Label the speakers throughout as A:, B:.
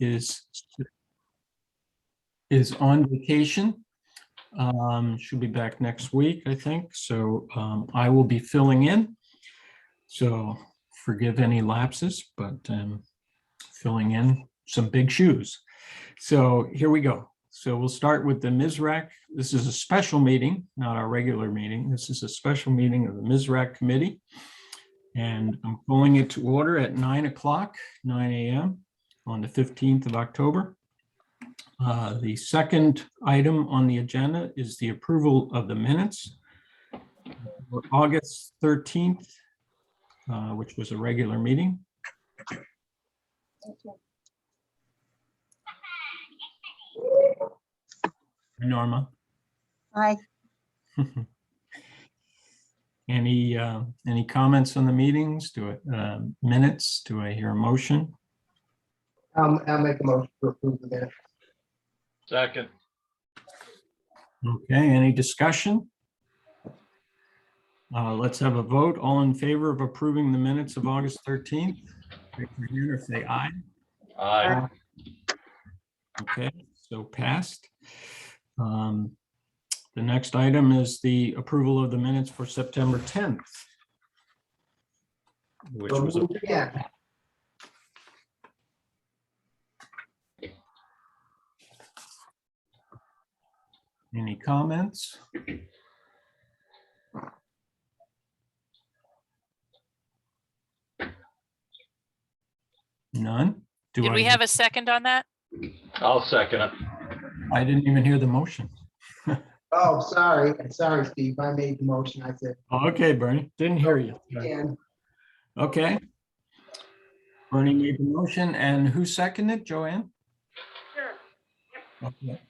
A: is on vacation. Should be back next week, I think. So I will be filling in. So forgive any lapses, but filling in some big shoes. So here we go. So we'll start with the MSRAC. This is a special meeting, not our regular meeting. This is a special meeting of the MSRAC committee. And I'm calling it to order at 9 a.m. on the 15th of October. The second item on the agenda is the approval of the minutes for August 13th, which was a regular meeting. Norma.
B: Hi.
A: Any comments on the meetings? Minutes? Do I hear a motion?
C: I'll make a motion to approve the minutes.
D: Second.
A: Okay, any discussion? Let's have a vote. All in favor of approving the minutes of August 13th? Raise your hand or say aye.
D: Aye.
A: Okay, so passed. The next item is the approval of the minutes for September 10th. Which was a
C: Yeah.
A: Any comments? None?
E: Did we have a second on that?
D: I'll second it.
A: I didn't even hear the motion.
C: Oh, sorry, Steve. I made the motion. I said.
A: Okay, Bernie, didn't hear you.
C: And
A: Okay. Bernie made the motion, and who seconded, Joanne? Sure. Okay.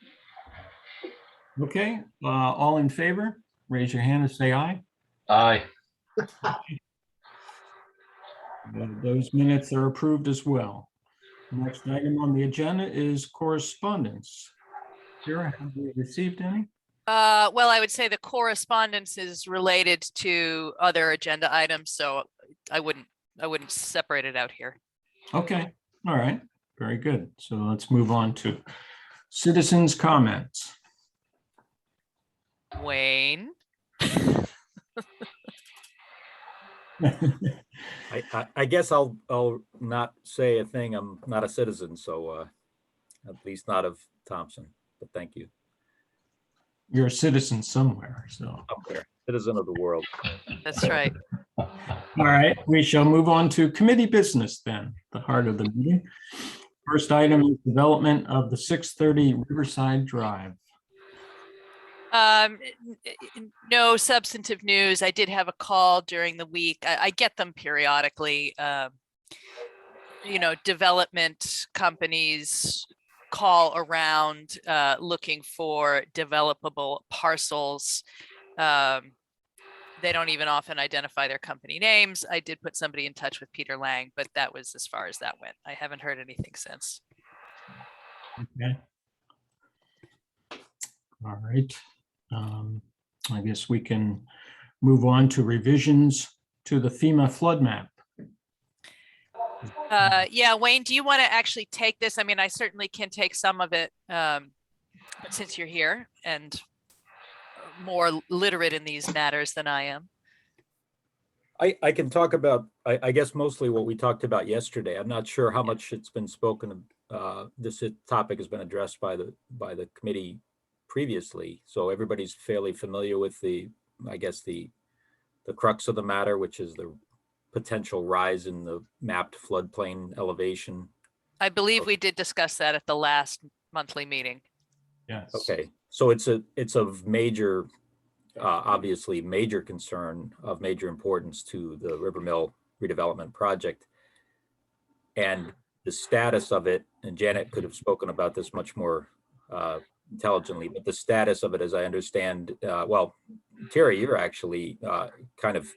A: Okay, all in favor, raise your hand and say aye.
D: Aye.
A: Those minutes are approved as well. Next item on the agenda is correspondence. Sarah, have we received any?
E: Well, I would say the correspondence is related to other agenda items, so I wouldn't separate it out here.
A: Okay, all right, very good. So let's move on to citizens' comments.
E: Wayne,
F: I guess I'll not say a thing. I'm not a citizen, so at least not of Thompson, but thank you.
A: You're a citizen somewhere, so.
F: I'm there, citizen of the world.
E: that's right.
A: All right, we shall move on to committee business then, the heart of the meeting. First item is development of the 630 Riverside Drive.
E: No substantive news. I did have a call during the week. I get them periodically. Development companies call around looking for developable parcels. They don't even often identify their company names. I did put somebody in touch with Peter Lang, but that was as far as that went. I haven't heard anything since.
A: Okay. All right. I guess we can move on to revisions to the FEMA flood map.
E: Yeah, Wayne, do you want to actually take this? I mean, I certainly can take some of it since you're here and more literate in these matters than I am.
F: I can talk about, I guess, mostly what we talked about yesterday. I'm not sure how much it's been spoken. This topic has been addressed by the committee previously, so everybody's fairly familiar with the crux of the matter, which is the potential rise in the mapped floodplain elevation.
E: I believe we did discuss that at the last monthly meeting.
A: Yes.
F: Okay, so it's of major, obviously major concern, of major importance to the River Mill redevelopment project, and the status of it. And Janet could have spoken about this much more intelligently, but the status of it, as I understand, well, Terry, you're actually kind of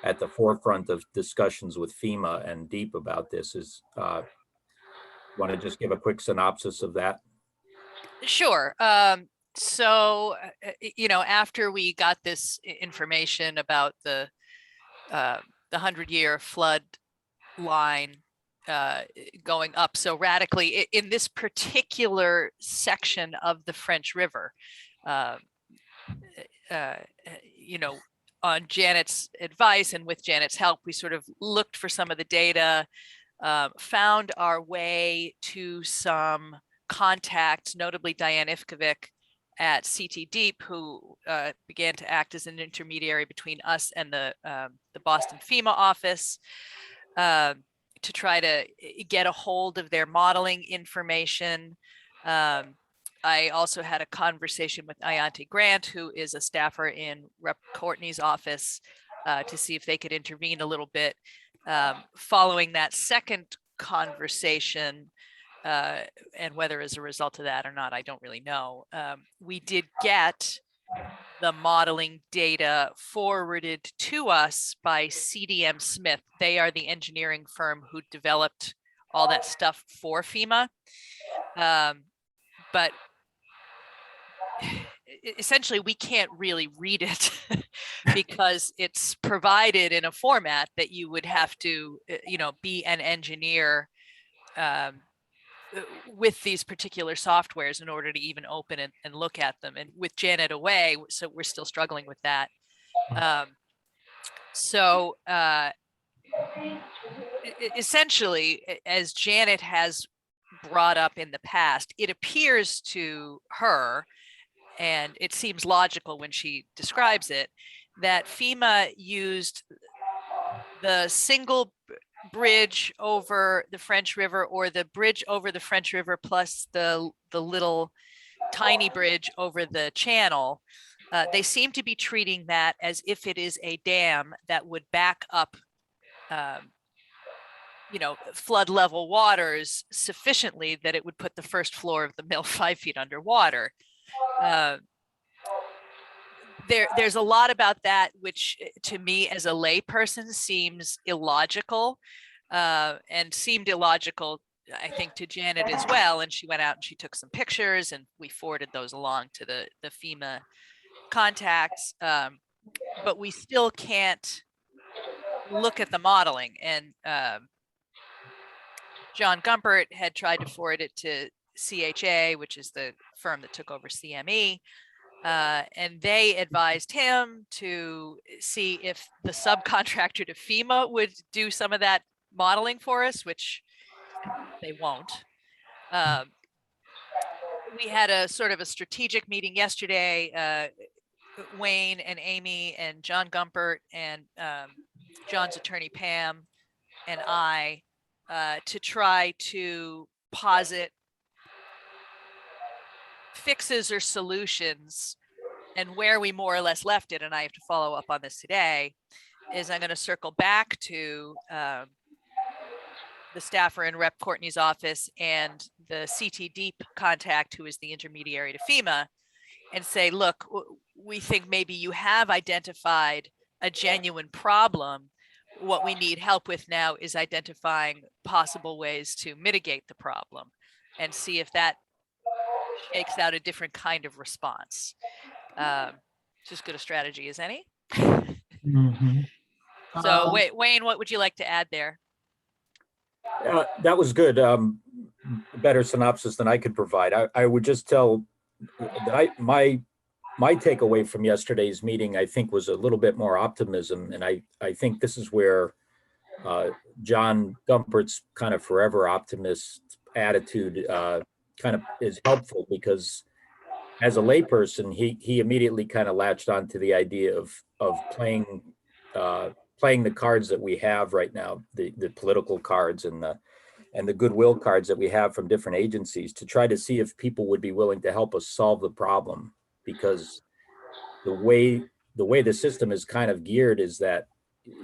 F: at the forefront of discussions with FEMA and DEEP about this. Is want to just give a quick synopsis of that?
E: Sure. So, after we got this information about the 100-year flood line going up so radically in this particular section of the French River. Uh, you know, on Janet's advice and with Janet's help, we sort of looked for some of the data, found our way to some contacts, notably Diane Ivkovic at CT Deep, who began to act as an intermediary between us and the Boston Fema office, to try to get a hold of their modeling information. I also had a conversation with Ayante Grant, who is a staffer in Rep. Courtney's office, to see if they could intervene a little bit. Following that second conversation, and whether as a result of that or not, I don't really know. We did get the modeling data forwarded to us by CDM Smith. They are the engineering firm who developed all that stuff for FEMA. But essentially we can't really read it because it's provided in a format that you would have to, you know, be an engineer with these particular softwares in order to even open it and look at them. And with Janet away, so we're still struggling with that. Essentially, as Janet has brought up in the past, it appears to her, and it seems logical when she describes it, that FEMA used the single bridge over the French River, or the bridge over the French River plus the little tiny bridge over the channel. They seem to be treating that as if it is a dam that would back up you know, flood level waters sufficiently that it would put the first floor of the mill 5 feet underwater. There's a lot about that, which to me as a layperson seems illogical, and seemed illogical, I think, to Janet as well. And she went out and she took some pictures, and we forwarded those along to the FEMA contacts. But we still can't look at the modeling. And John Gumpert had tried to forward it to CHA, which is the firm that took over CME. And they advised him to see if the subcontractor to FEMA would do some of that modeling for us, which they won't. We had a sort of a strategic meeting yesterday. Wayne and Amy and John Gumpert and John's attorney Pam and I, to try to posit fixes or solutions. And where we more or less left it, and I have to follow up on this today, is I'm going to circle back to the staffer in Rep. Courtney's office and the CT Deep contact, who is the intermediary to FEMA, and say, look, we think maybe you have identified a genuine problem. What we need help with now is identifying possible ways to mitigate the problem and see if that shakes out a different kind of response. It's as good a strategy as any.
A: Mhm.
E: So Wayne, what would you like to add there?
F: That was good. Better synopsis than I could provide. I would just tell that my takeaway from yesterday's meeting, I think, was a little bit more optimism. And I think this is where John Gumpert's kind of forever optimist attitude kind of is helpful, because as a layperson, he immediately kind of latched onto the idea of playing the cards that we have right now, the political cards and the goodwill cards that we have from different agencies, to try to see if people would be willing to help us solve the problem. Because the way the system is kind of geared is that,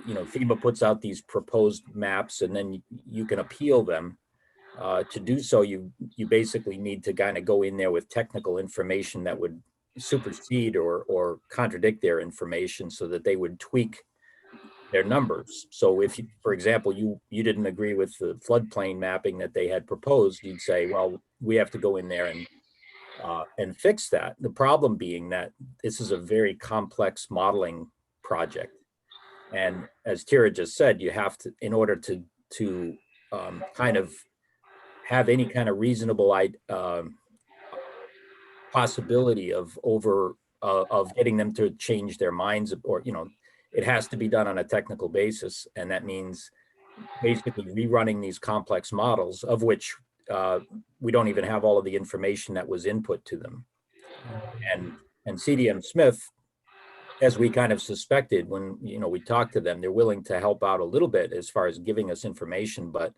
F: you know, FEMA puts out these proposed maps, and then you can appeal them. To do so, you basically need to kind of go in there with technical information that would supersede or contradict their information, so that they would tweak their numbers. So if you, for example, you didn't agree with the floodplain mapping that they had proposed, you'd say, well, we have to go in there and fix that. The problem being that this is a very complex modeling project. And as Tira just said, you have to, in order to kind of have any kind of reasonable possibility of getting them to change their minds, or, it has to be done on a technical basis. And that means basically rerunning these complex models, of which we don't even have all of the information that was input to them. And CDM Smith, as we kind of suspected when we talked to them, they're willing to help out a little bit as far as giving us information. But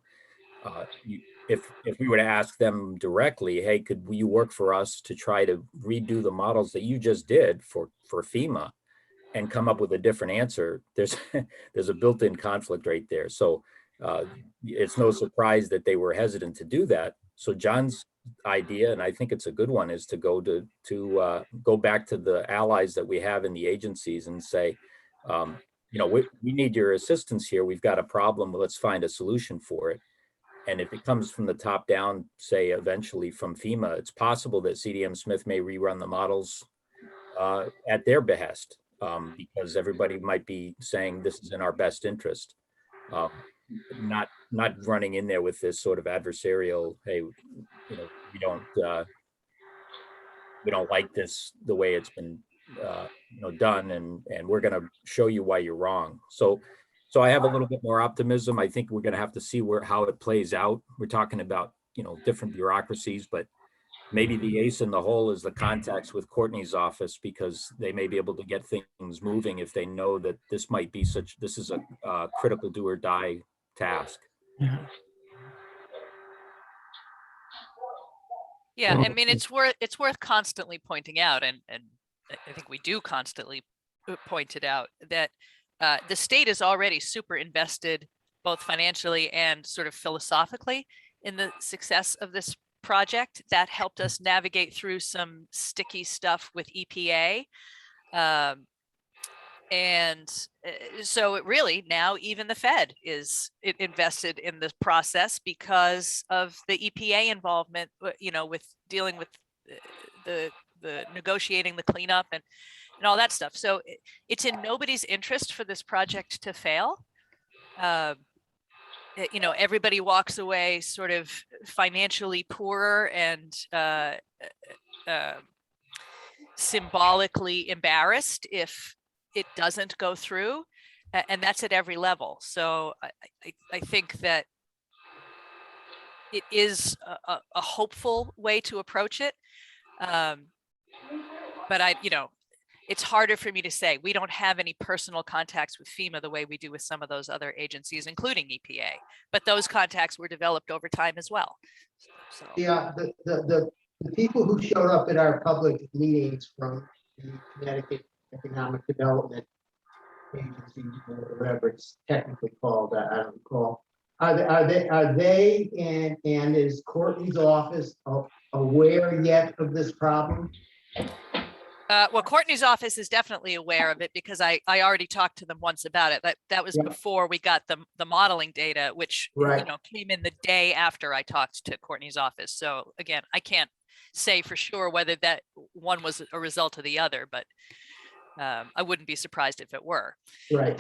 F: if we were to ask them directly, hey, could you work for us to try to redo the models that you just did for FEMA and come up with a different answer, there's a built-in conflict right there. So it's no surprise that they were hesitant to do that. So John's idea, and I think it's a good one, is to go back to the allies that we have in the agencies and say, we need your assistance here. We've got a problem. Let's find a solution for it. And if it comes from the top down, say eventually from FEMA, it's possible that CDM Smith may rerun the models at their behest, because everybody might be saying this is in our best interest. Not running in there with this sort of adversarial, hey, we don't like this the way it's been done, and we're going to show you why you're wrong. So I have a little bit more optimism. I think we're going to have to see how it plays out. We're talking about different bureaucracies, but maybe the ace in the hole is the contacts with Courtney's office, because they may be able to get things moving if they know that this is a critical do or die task.
E: Yeah, I mean, it's worth constantly pointing out, and I think we do constantly point it out, that the state is already super invested, both financially and sort of philosophically, in the success of this project. That helped us navigate through some sticky stuff with EPA. So it really, now even the Fed is invested in this process because of the EPA involvement, with dealing with the negotiating the cleanup and all that stuff. So it's in nobody's interest for this project to fail. Everybody walks away sort of financially poorer and symbolically embarrassed if it doesn't go through, and that's at every level. So I think that it is a hopeful way to approach it, but it's harder for me to say. We don't have any personal contacts with FEMA the way we do with some of those other agencies, including EPA, but those contacts were developed over time as well. So.
C: Yeah, the people who showed up at our public meetings from the Connecticut Economic Development Agency, or whatever it's technically called, I don't recall. Are they and is Courtney's office aware yet of this problem?
E: Well, Courtney's office is definitely aware of it, because I already talked to them once about it. That was before we got the modeling data, which came in the day after I talked to Courtney's office. So again, I can't say for sure whether that one was a result of the other, but I wouldn't be surprised if it were.
C: Right.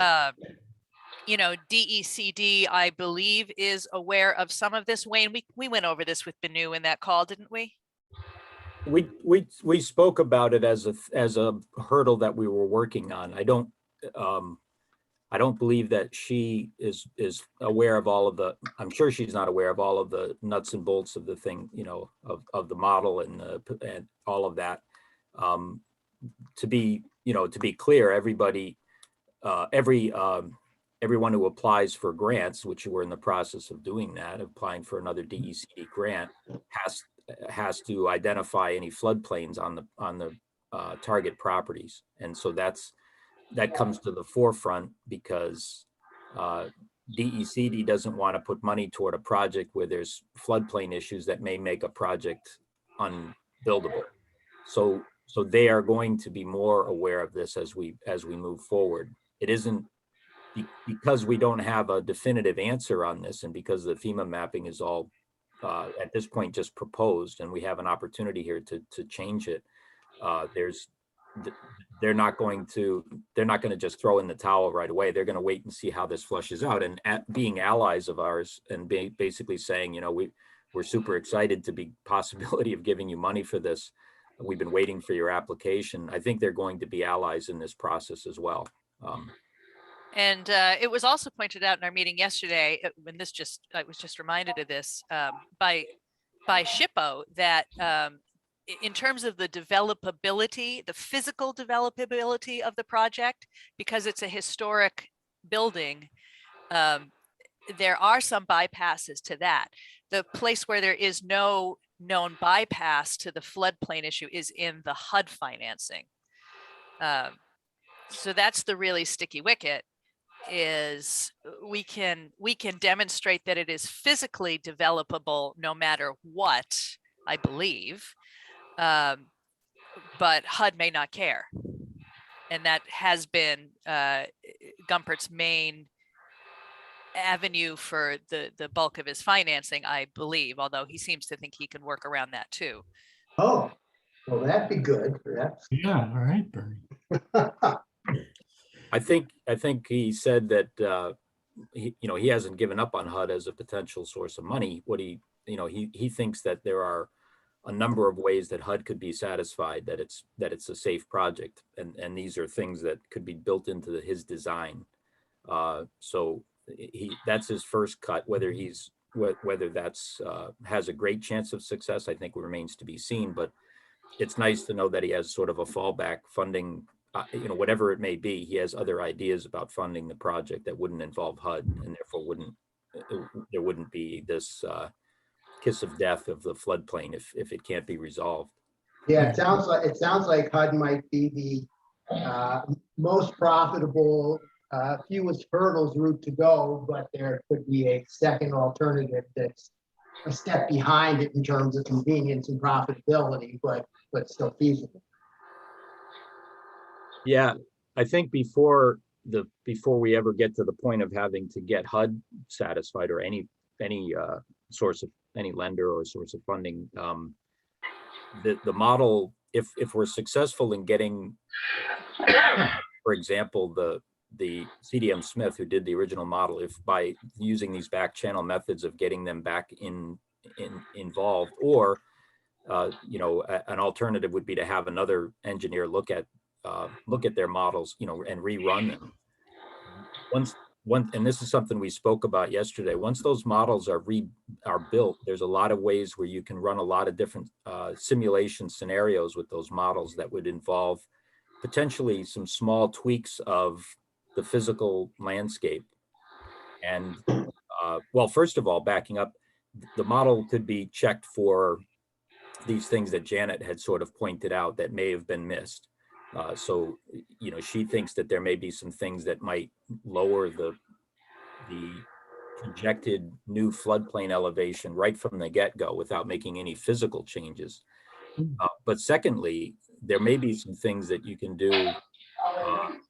E: DECD, I believe, is aware of some of this. Wayne, we went over this with Benu in that call, didn't we?
F: We spoke about it as a hurdle that we were working on. I don't believe that she is aware of all of the. I'm sure she's not aware of all of the nuts and bolts of the thing, of the model and all of that. To be clear, everybody, everyone who applies for grants, which we're in the process of doing that, applying for another DECD grant, has to identify any floodplains on the target properties. And so that comes to the forefront, because DECD doesn't want to put money toward a project where there's floodplain issues that may make a project unbuildable. So they are going to be more aware of this as we move forward. It isn't because we don't have a definitive answer on this, and because the FEMA mapping is all at this point just proposed, and we have an opportunity here to change it. they're not going to just throw in the towel right away. They're going to wait and see how this flushes out. And being allies of ours and basically saying, you know, we're super excited to be possibility of giving you money for this. We've been waiting for your application. I think they're going to be allies in this process as well.
E: And it was also pointed out in our meeting yesterday, when I was just reminded of this by SHPO, that in terms of the developability, the physical developability of the project, because it's a historic building, there are some bypasses to that. The place where there is no known bypass to the floodplain issue is in the HUD financing. So that's the really sticky wicket, is we can demonstrate that it is physically developable no matter what, I believe, but HUD may not care. And that has been Gumpert's main avenue for the bulk of his financing, I believe, although he seems to think he can work around that too.
C: Oh, well, that'd be good. That's
A: Yeah, all right, Bernie.
F: I think he said that he hasn't given up on HUD as a potential source of money. What he thinks that there are a number of ways that HUD could be satisfied that it's a safe project, and these are things that could be built into his design. So that's his first cut. Whether that's has a great chance of success, I think remains to be seen. But it's nice to know that he has sort of a fallback funding. Whatever it may be, he has other ideas about funding the project that wouldn't involve HUD, and therefore there wouldn't be this kiss of death of the floodplain if it can't be resolved.
C: Yeah, it sounds like HUD might be the most profitable, fewest hurdles route to go, but there could be a second alternative that's a step behind it in terms of convenience and profitability, but still feasible.
F: Yeah, I think before we ever get to the point of having to get HUD satisfied or any source of any lender or source of funding, the model, if we're successful in getting, for example, the CDM Smith, who did the original model, if by using these back channel methods of getting them back involved, or an alternative would be to have another engineer look at their models, and rerun them. And this is something we spoke about yesterday. Once those models are built, there's a lot of ways where you can run a lot of different simulation scenarios with those models that would involve potentially some small tweaks of the physical landscape. And well, first of all, backing up, the model could be checked for these things that Janet had sort of pointed out that may have been missed. So, she thinks that there may be some things that might lower the projected new floodplain elevation right from the get-go without making any physical changes. But secondly, there may be some things that you can do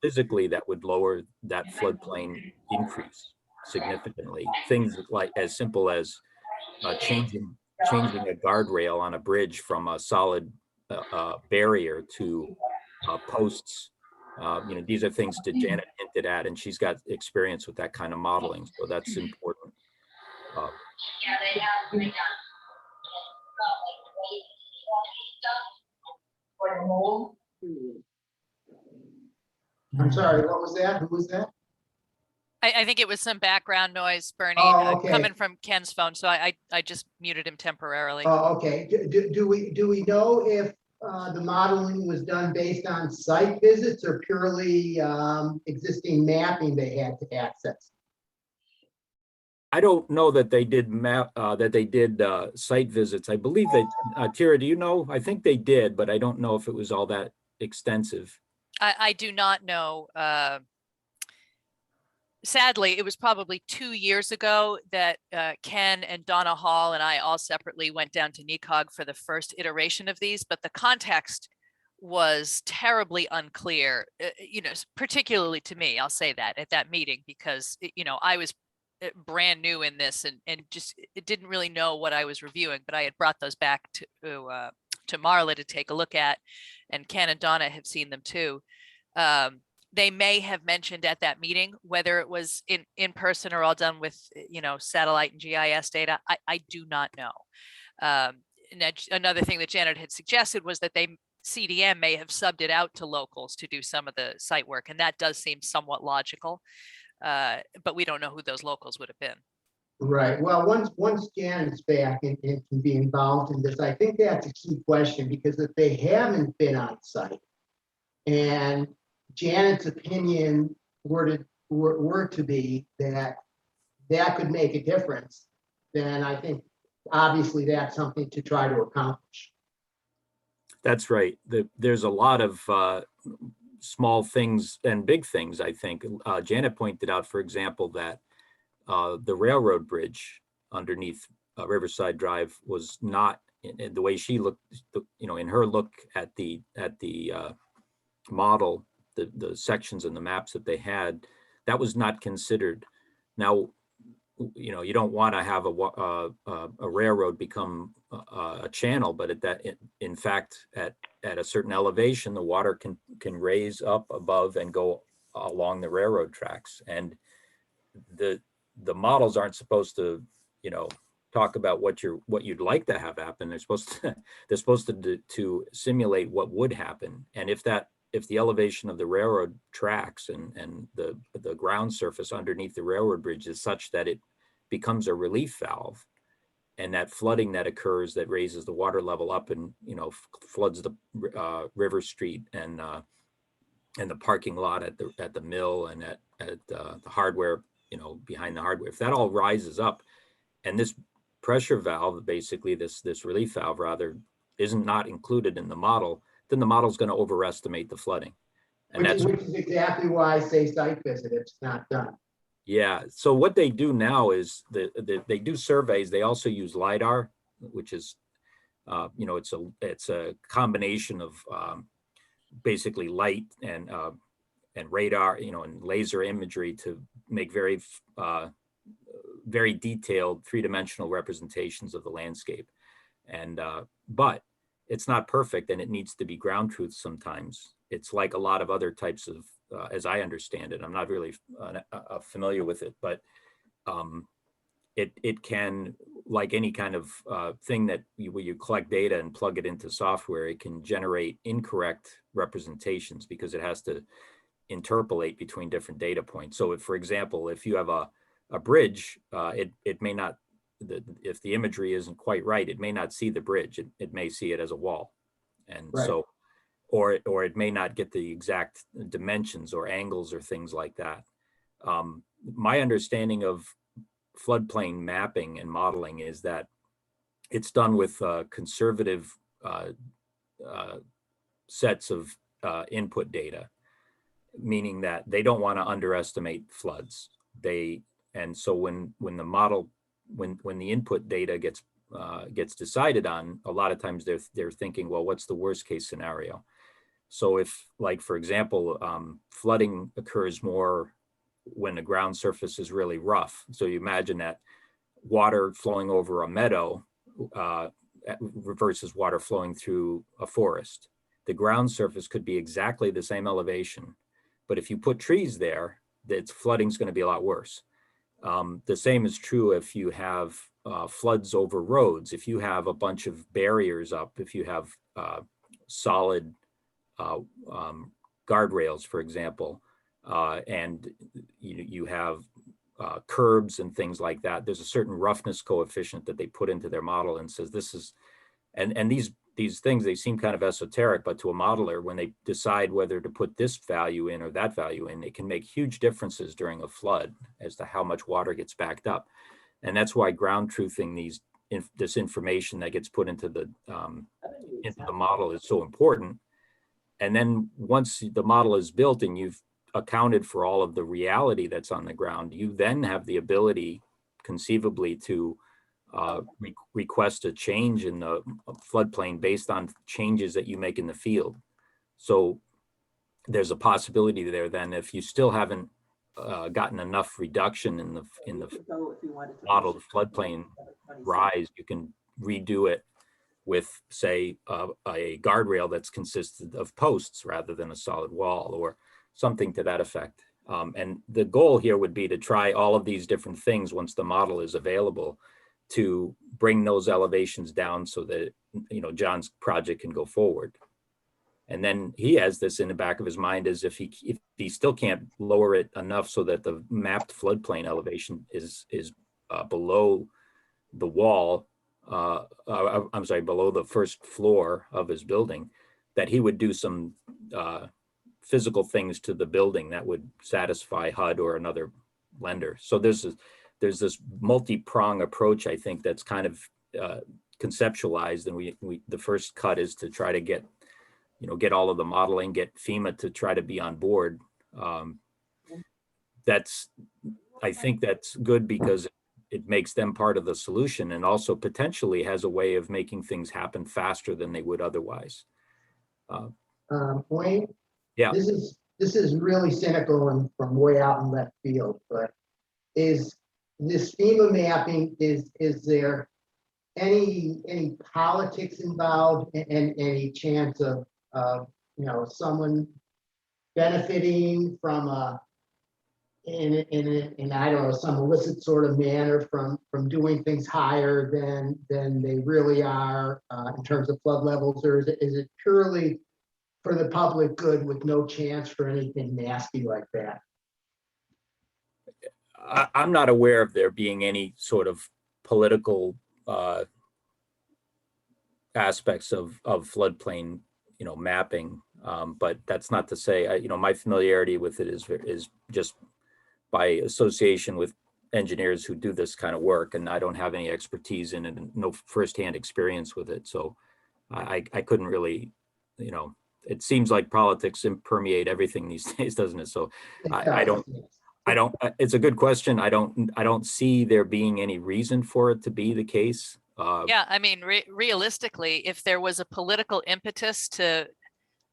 F: physically that would lower that floodplain increase significantly. Things like as simple as changing a guardrail on a bridge from a solid barrier to posts. These are things that Janet hinted at, and she's got experience with that kind of modeling, so that's important.
C: I'm sorry, what was that? Who was that?
E: I think it was some background noise, Bernie,
C: Oh, okay.
E: coming from Ken's phone. So I just muted him temporarily.
C: Oh, okay. Do we know if the modeling was done based on site visits or purely existing mapping they had to access?
F: I don't know that they did site visits. I believe that Tira, do you know? I think they did, but I don't know if it was all that extensive.
E: I do not know. Sadly, it was probably 2 years ago that Ken and Donna Hall and I all separately went down to NECOG for the first iteration of these, but the context was terribly unclear, particularly to me. I'll say that at that meeting, because, I was brand new in this and just didn't really know what I was reviewing, but I had brought those back to to Marla to take a look at, and Ken and Donna have seen them too. They may have mentioned at that meeting, whether it was in person or all done with, satellite and GIS data, I do not know. Another thing that Janet had suggested was that CDM may have subbed it out to locals to do some of the site work, and that does seem somewhat logical. But we don't know who those locals would have been.
C: Right. Well, once Janet's back and can be involved in this, I think that's a key question, because if they haven't been on site and Janet's opinion were to be that could make a difference, then I think obviously that's something to try to accomplish.
F: That's right. There's a lot of small things and big things, I think. Janet pointed out, for example, that the railroad bridge underneath Riverside Drive was not, in the way she looked, in her look at the model, the sections and the maps that they had, that was not considered. Now, you don't want to have a railroad become a channel, but in fact, at a certain elevation, the water can raise up above and go along the railroad tracks. And the models aren't supposed to, talk about what you'd like to have happen. They're supposed to simulate what would happen. And if the elevation of the railroad tracks and the ground surface underneath the railroad bridge is such that it becomes a relief valve, and that flooding that occurs that raises the water level up and floods the River Street and the parking lot at the mill and at the hardware, behind the hardware, if that all rises up, and this pressure valve, basically this relief valve rather, isn't not included in the model, then the model is going to overestimate the flooding. And
C: which is exactly why I say site visit if it's not done.
F: Yeah. So what they do now is they do surveys. They also use LiDAR, which is, it's a combination of basically light and radar, and laser imagery to make very detailed three-dimensional representations of the landscape. And but it's not perfect, and it needs to be ground truth sometimes. It's like a lot of other types of, as I understand it, I'm not really familiar with it, but it can, like any kind of thing that where you collect data and plug it into software, it can generate incorrect representations because it has to interpolate between different data points. So if, for example, if you have a bridge, it may not, if the imagery isn't quite right, it may not see the bridge. It may see it as a wall. And
C: Right.
F: so, or it may not get the exact dimensions or angles or things like that. My understanding of floodplain mapping and modeling is that it's done with conservative sets of input data, meaning that they don't want to underestimate floods. And so when the model, when the input data gets decided on, a lot of times they're thinking, well, what's the worst case scenario? So if, like, for example, flooding occurs more when the ground surface is really rough. So you imagine that water flowing over a meadow versus water flowing through a forest. The ground surface could be exactly the same elevation, but if you put trees there, that flooding is going to be a lot worse. The same is true if you have floods over roads. If you have a bunch of barriers up, if you have solid guardrails, for example, and you have curbs and things like that, there's a certain roughness coefficient that they put into their model and says this is, and these things, they seem kind of esoteric, but to a modeler, when they decide whether to put this value in or that value in, it can make huge differences during a flood as to how much water gets backed up. And that's why ground truthing this information that gets put into the model is so important. And then once the model is built and you've accounted for all of the reality that's on the ground, you then have the ability conceivably to request a change in the floodplain based on changes that you make in the field. So there's a possibility there then, if you still haven't gotten enough reduction in the model, the floodplain rise, you can redo it with, say, a guardrail that's consisted of posts rather than a solid wall or something to that effect. And the goal here would be to try all of these different things once the model is available to bring those elevations down so that, you know, John's project can go forward. And then he has this in the back of his mind as if he still can't lower it enough so that the mapped floodplain elevation is below the wall, I'm sorry, below the first floor of his building, that he would do some physical things to the building that would satisfy HUD or another lender. So there's this multi-prong approach, I think, that's kind of conceptualized, and the first cut is to try to get all of the modeling, get FEMA to try to be on board. I think that's good because it makes them part of the solution, and also potentially has a way of making things happen faster than they would otherwise.
C: Wayne?
F: Yeah.
C: This is really cynical and from way out in left field, but is this FEMA mapping, is there any politics involved and any chance of you know, someone benefiting from in I don't know, some illicit sort of manner from doing things higher than they really are in terms of flood levels, or is it purely for the public good with no chance for anything nasty like that?
F: I'm not aware of there being any sort of political aspects of floodplain, you know, mapping, but that's not to say, you know, my familiarity with it is just by association with engineers who do this kind of work, and I don't have any expertise in it and no firsthand experience with it. So I couldn't really, you know, it seems like politics permeate everything these days, doesn't it? So I don't, it's a good question. I don't see there being any reason for it to be the case.
E: Yeah, I mean, realistically, if there was a political impetus to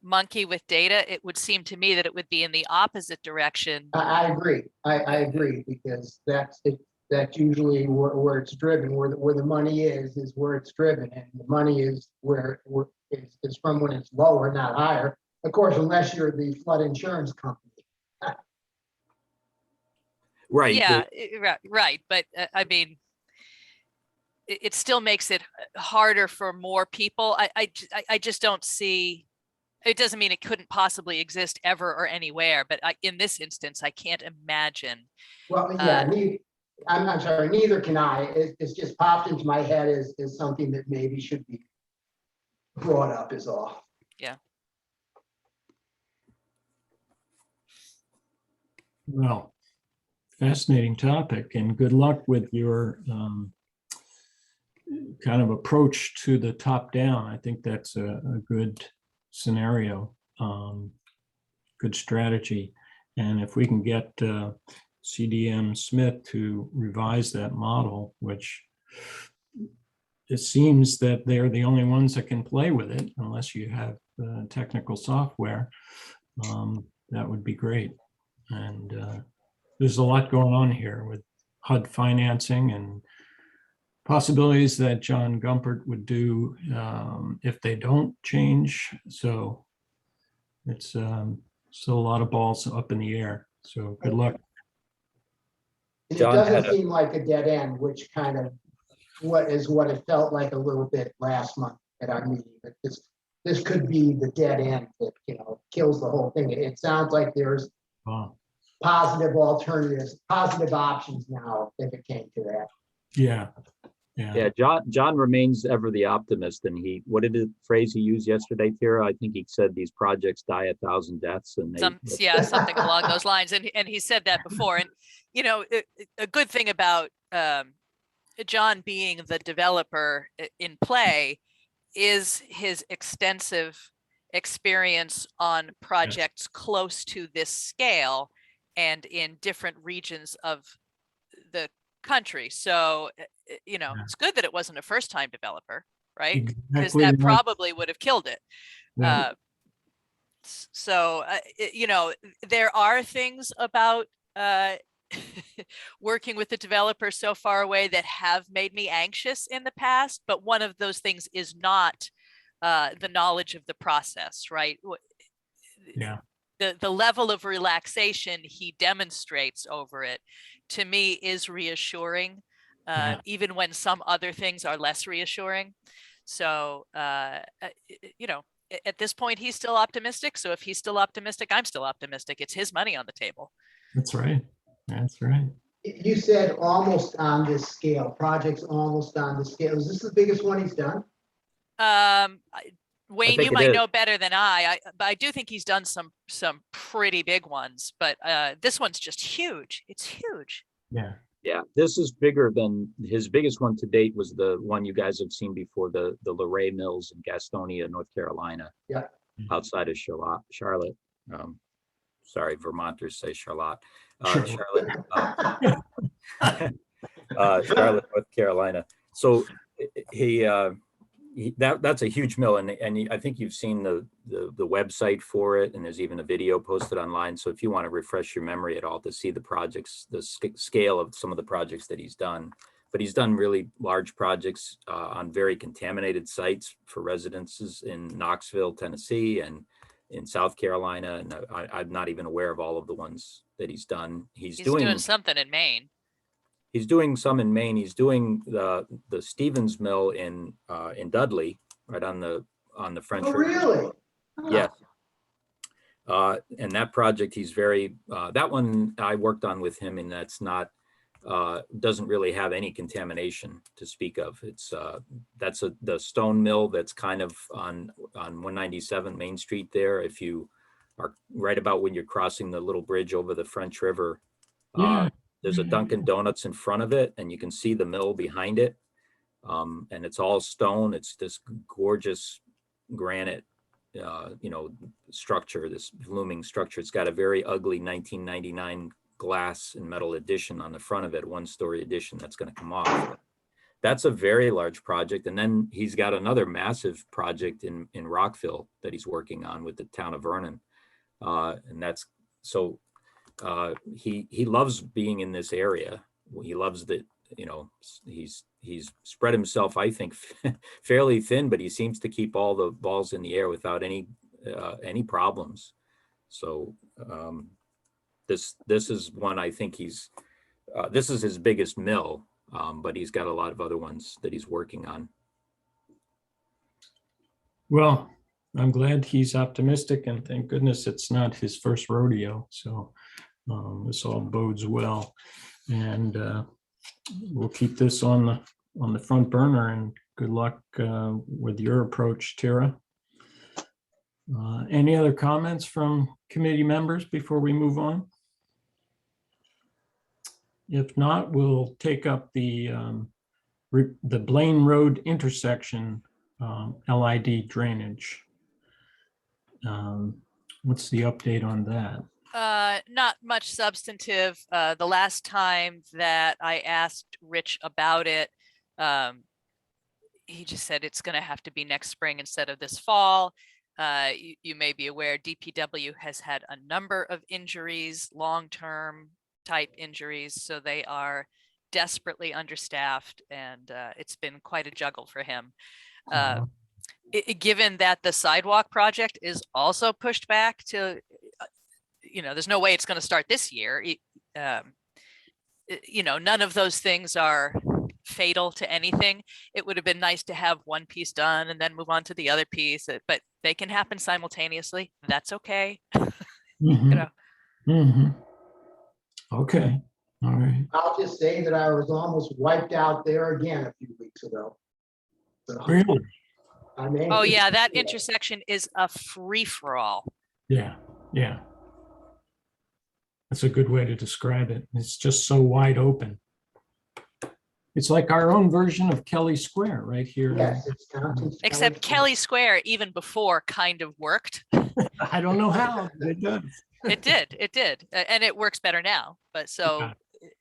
E: monkey with data, it would seem to me that it would be in the opposite direction.
C: I agree. I agree, because that's usually where it's driven, where the money is where it's driven, and the money is where it's from when it's lower, not higher. Of course, unless you're the flood insurance company.
F: Right.
E: Yeah, right. But I mean, it still makes it harder for more people. I just don't see. It doesn't mean it couldn't possibly exist ever or anywhere, but in this instance, I can't imagine.
C: Well, yeah, I'm sorry, neither can I. It's just popped into my head as something that maybe should be brought up is all.
E: Yeah.
A: Well, fascinating topic, and good luck with your kind of approach to the top down. I think that's a good scenario, good strategy. And if we can get CDM Smith to revise that model, which it seems that they're the only ones that can play with it, unless you have technical software, that would be great. And there's a lot going on here with HUD financing and possibilities that John Gumpert would do if they don't change. So it's still a lot of balls up in the air. So good luck.
C: And it
F: John
C: doesn't seem like a dead end, which kind of what it felt like a little bit last month at our meeting. But this could be the dead end that, you know, kills the whole thing. It sounds like there's positive alternatives, positive options now if it came to that.
A: Yeah.
F: Yeah, John remains ever the optimist, and what did the phrase he used yesterday, Tara? I think he said these projects die 1,000 deaths, and
E: something along those lines. And he said that before. And you know, a good thing about John being the developer in play is his extensive experience on projects close to this scale and in different regions of the country. So, you know, it's good that it wasn't a first-time developer, right? Because that probably would have killed it.
A: Right.
E: So, you know, there are things about working with the developer so far away that have made me anxious in the past, but one of those things is not the knowledge of the process, right?
A: Yeah.
E: The level of relaxation he demonstrates over it, to me, is reassuring,
A: Yeah.
E: even when some other things are less reassuring. So, you know, at this point, he's still optimistic. So if he's still optimistic, I'm still optimistic. It's his money on the table.
A: That's right. That's right.
C: You said almost on this scale, projects almost on this scale. Is this the biggest one he's done?
E: Wayne,
F: think
E: you
F: it
E: might
F: is.
E: know better than but I do think he's done some pretty big ones, but this one's just huge. It's huge.
A: Yeah.
F: Yeah, this is bigger than his biggest one to date was the one you guys have seen before, the Luray Mills in Gastonia, North Carolina.
C: Yeah.
F: Outside of Charlotte. Sorry, Vermonters say Charlotte.
A: Charlotte.
F: Charlotte, North Carolina. So that's a huge mill, and I think you've seen the website for it, and there's even a video posted online. So if you want to refresh your memory at all to see the projects, the scale of some of the projects that he's done, but he's done really large projects on very contaminated sites for residences in Knoxville, Tennessee, and in South Carolina, and I'm not even aware of all of the ones that he's done. He's doing
E: something in Maine.
F: He's doing some in Maine. He's doing the Stevens Mill in Dudley, right on the French
C: Oh,
F: River.
C: really?
F: Yes. And that project, he's very that one I worked on with him, and that's not doesn't really have any contamination to speak of. It's that's the stone mill that's kind of on 197 Main Street there. If you are right about when you're crossing the little bridge over the French River,
A: Yeah.
F: there's a Dunkin' Donuts in front of it, and you can see the mill behind it. And it's all stone. It's this gorgeous granite, structure, this looming structure. It's got a very ugly 1999 glass and metal addition on the front of it, one-story addition that's going to come off. That's a very large project. And then he's got another massive project in Rockville that he's working on with the town of Vernon. And that's so he loves being in this area. He loves that, he's spread himself, I think, fairly thin, but he seems to keep all the balls in the air without any problems. So this is one I think this is his biggest mill, but he's got a lot of other ones that he's working on.
A: Well, I'm glad he's optimistic, and thank goodness it's not his first rodeo. So this all bodes well, and we'll keep this on the front burner. And good luck with your approach, Tara. Any other comments from committee members before we move on? If not, we'll take up the Blaine Road intersection LID drainage. What's the update on that?
E: Not much substantive. The last time that I asked Rich about it, he just said it's going to have to be next spring instead of this fall. You may be aware DPW has had a number of injuries, long-term type injuries, so they are desperately understaffed, and it's been quite a juggle for him. Given that the sidewalk project is also pushed back to, there's no way it's going to start this year. None of those things are fatal to anything. It would have been nice to have one piece done and then move on to the other piece, but they can happen simultaneously. That's okay.
A: Mhm. Mhm. Okay. All right.
C: I'll just say that I was almost wiped out there again a few weeks ago. So,
A: Really?
E: Oh yeah, that intersection is a free-for-all.
A: Yeah. Yeah. That's a good way to describe it. It's just so wide open. It's like our own version of Kelly Square right here.
C: Yes, it's Thompson's.
E: Except Kelly Square, even before, kind of worked.
A: I don't know how it does.
E: It did. And it works better now. But so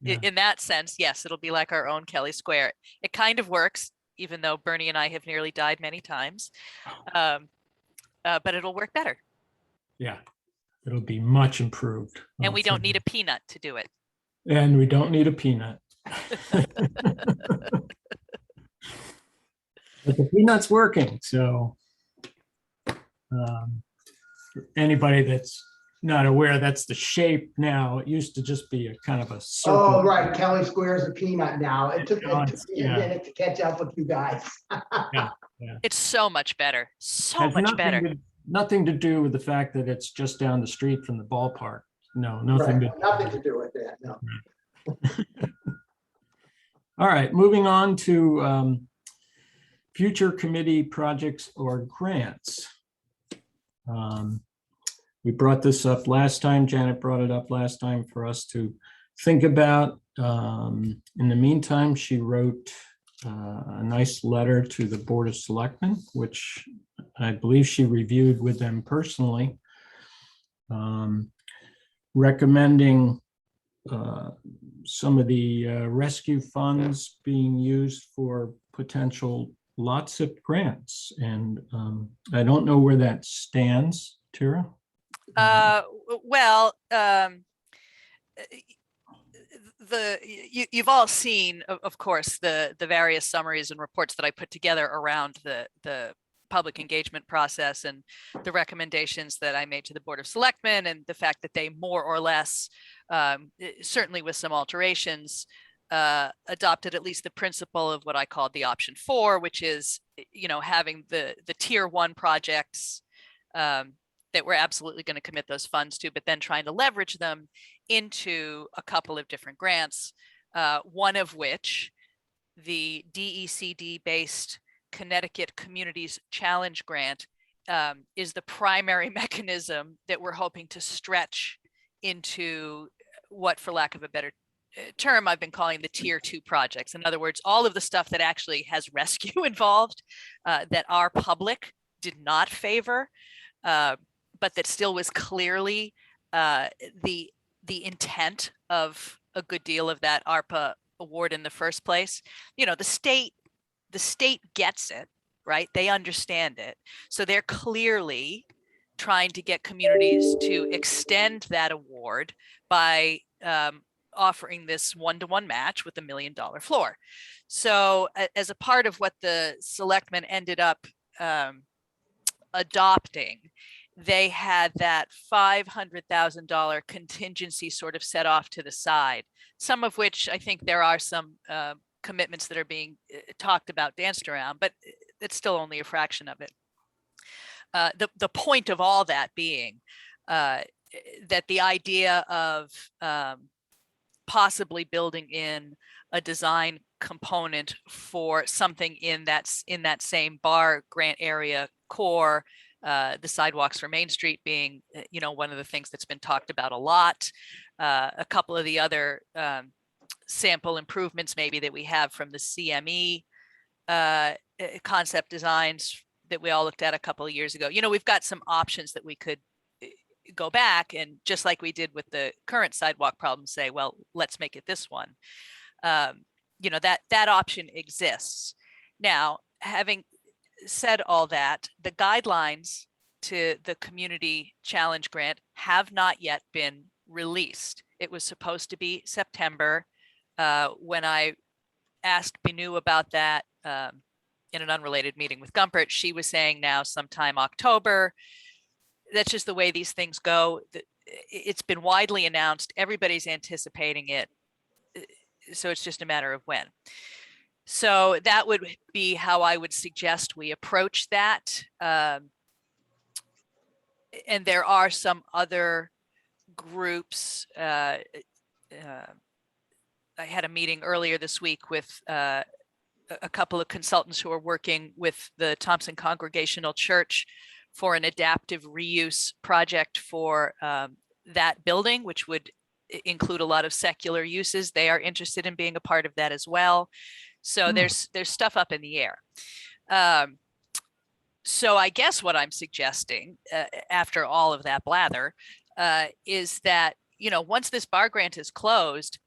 A: Yeah.
E: in that sense, yes, it'll be like our own Kelly Square. It kind of works, even though Bernie and I have nearly died many times. But it'll work better.
A: Yeah. It'll be much improved.
E: And we don't need a peanut to do it.
A: And we don't need a peanut. But the peanut's working, so for anybody that's not aware, that's the shape now. It used to just be a kind of a circle.
C: Oh, right, Kelly Square is a peanut now. It took me a
A: Yeah.
C: minute to catch up with you guys.
E: It's so much better, so
A: Has
E: much better.
A: Nothing to do with the fact that it's just down the street from the ballpark. No, nothing
C: Right,
A: to.
C: nothing to do with that, no.
A: All right, moving on to future committee projects or grants. We brought this up last time. Janet brought it up last time for us to think about. In the meantime, she wrote a nice letter to the Board of Selectmen, which I believe she reviewed with them personally, recommending some of the rescue funds being used for potential lot SIP grants. And I don't know where that stands, Tara.
E: Well, you've all seen, of course, the various summaries and reports that I put together around the public engagement process and the recommendations that I made to the Board of Selectmen, and the fact that they more or less, certainly with some alterations, adopted at least the principle of what I called the option 4, which is, having the tier 1 projects that we're absolutely going to commit those funds to, but then trying to leverage them into a couple of different grants, one of which, the DECD-based Connecticut Communities Challenge Grant, is the primary mechanism that we're hoping to stretch into what, for lack of a better term, I've been calling the tier 2 projects. In other words, all of the stuff that actually has rescue involved, that our public did not favor, but that still was clearly the intent of a good deal of that ARPA award in the first place. The state gets it, right? They understand it. So they're clearly trying to get communities to extend that award by offering this 1-to-1 match with $1 million floor. So as a part of what the selectmen ended up adopting, they had that $500,000 contingency sort of set off to the side, some of which I think there are some commitments that are being talked about, danced around, but it's still only a fraction of it. The point of all that being that the idea of possibly building in a design component for something in that same bar grant area core, the sidewalks for Main Street being, one of the things that's been talked about a lot. A couple of the other sample improvements maybe that we have from the CME concept designs that we all looked at a couple of years ago. We've got some options that we could go back and, just like we did with the current sidewalk problem, say, well, let's make it this one. That option exists. Now, having said all that, the guidelines to the community challenge grant have not yet been released. It was supposed to be September. When I asked Binu about that in an unrelated meeting with Gumpert, she was saying now sometime October. That's just the way these things go. It's been widely announced. Everybody's anticipating it. So it's just a matter of when. So that would be how I would suggest we approach that. And there are some other groups. I had a meeting earlier this week with a couple of consultants who are working with the Thompson Congregational Church for an adaptive reuse project for that building, which would include a lot of secular uses. They are interested in being a part of that as well. So there's stuff up in the air. So I guess what I'm suggesting after all of that blather is that, once this bar grant is closed,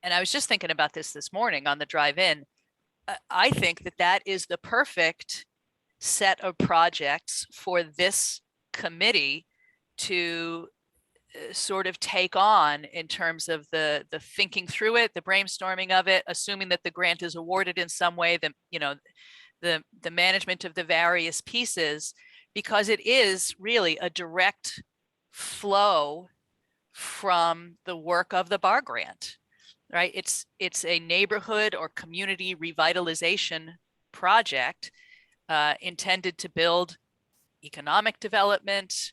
E: and I was just thinking about this morning on the drive in, I think that is the perfect set of projects for this committee to sort of take on in terms of the thinking through it, the brainstorming of it, assuming that the grant is awarded in some way, the management of the various pieces, because it is really a direct flow from the work of the bar grant, right? It's a neighborhood or community revitalization project intended to build economic development,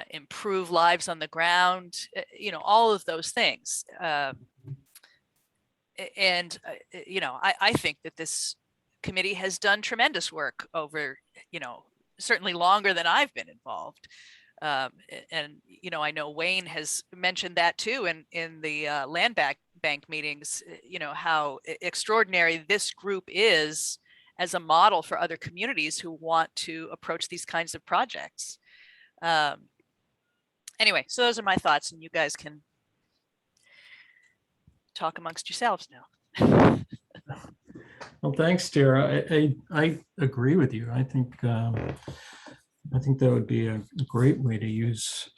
E: improve lives on the ground, all of those things. I think that this committee has done tremendous work over, certainly longer than I've been involved. I know Wayne has mentioned that too in the land bank meetings, how extraordinary this group is as a model for other communities who want to approach these kinds of projects. Anyway, so those are my thoughts, and you guys can talk amongst yourselves now.
A: Well, thanks, Tara. I agree with you. I think that would be a great way to use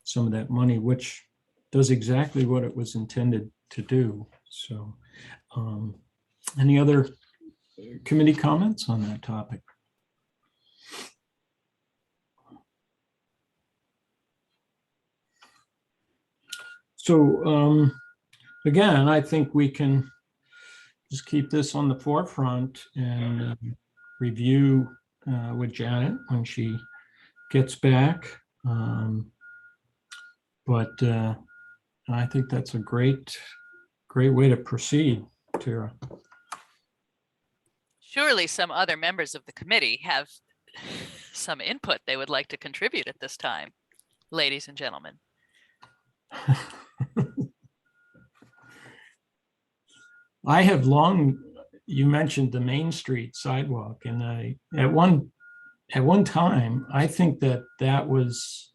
A: some of that money, which does exactly what it was intended to do. So, any other committee comments on that topic? So, again, I think we can just keep this on the forefront and review with Janet when she gets back. But I think that's a great way to proceed, Tara.
E: Surely some other members of the committee have some input they would like to contribute at this time, ladies and gentlemen.
A: I have you mentioned the Main Street sidewalk, and at one time, I think that was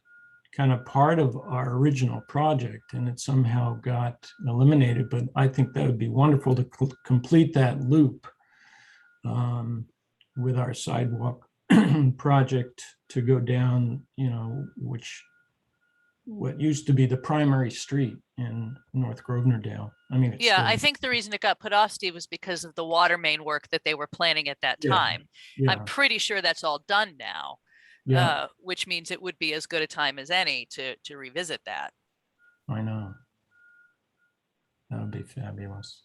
A: kind of part of our original project, and it somehow got eliminated, but I think that would be wonderful to complete that loop with our sidewalk project to go down, what used to be the primary street in North Grosvenordale. I mean,
E: I think the reason it got put off, Steve, was because of the water main work that they were planning at that time.
A: Yeah.
E: I'm pretty sure that's all done now, which means it would be as good a time as any to revisit that.
A: I know. That would be fabulous.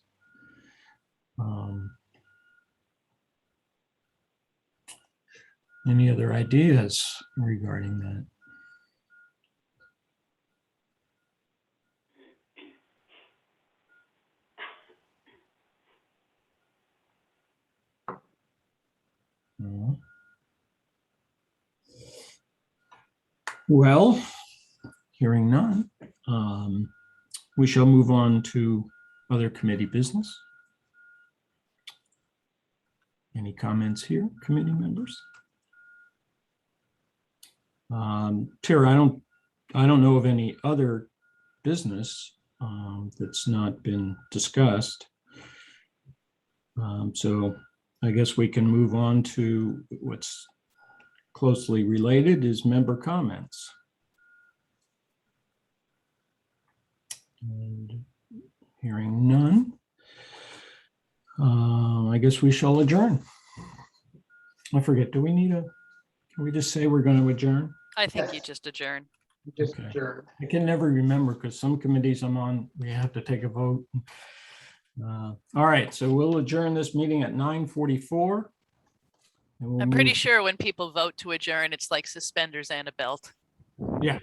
A: Any other ideas regarding that? No. Well, hearing none, we shall move on to other committee business. Any comments here, committee members? Tara, I don't know of any other business that's not been discussed. So I guess we can move on to what's closely related is member comments. And hearing none, I guess we shall adjourn. I forget, can we just say we're going to adjourn?
E: I think
C: Yes.
E: you just adjourn.
C: Just
A: Okay.
C: adjourn.
A: I can never remember because some committees I'm on, we have to take a vote. All right, so we'll adjourn this meeting at 9:44.
E: I'm pretty sure when people vote to adjourn, it's like suspenders and a belt.
A: Yeah.